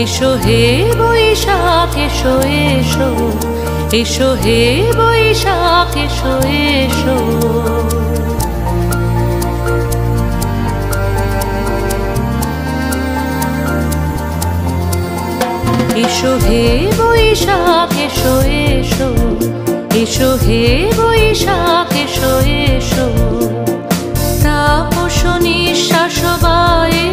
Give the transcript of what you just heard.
এসো হে বৈশাখ এসো এসো, এসো হে বৈশাখ এসো এসো। এসো হে বৈশাখ এসো এসো, এসো হে বৈশাখ এসো এসো। তাপস নিঃশ্বাস বায়ে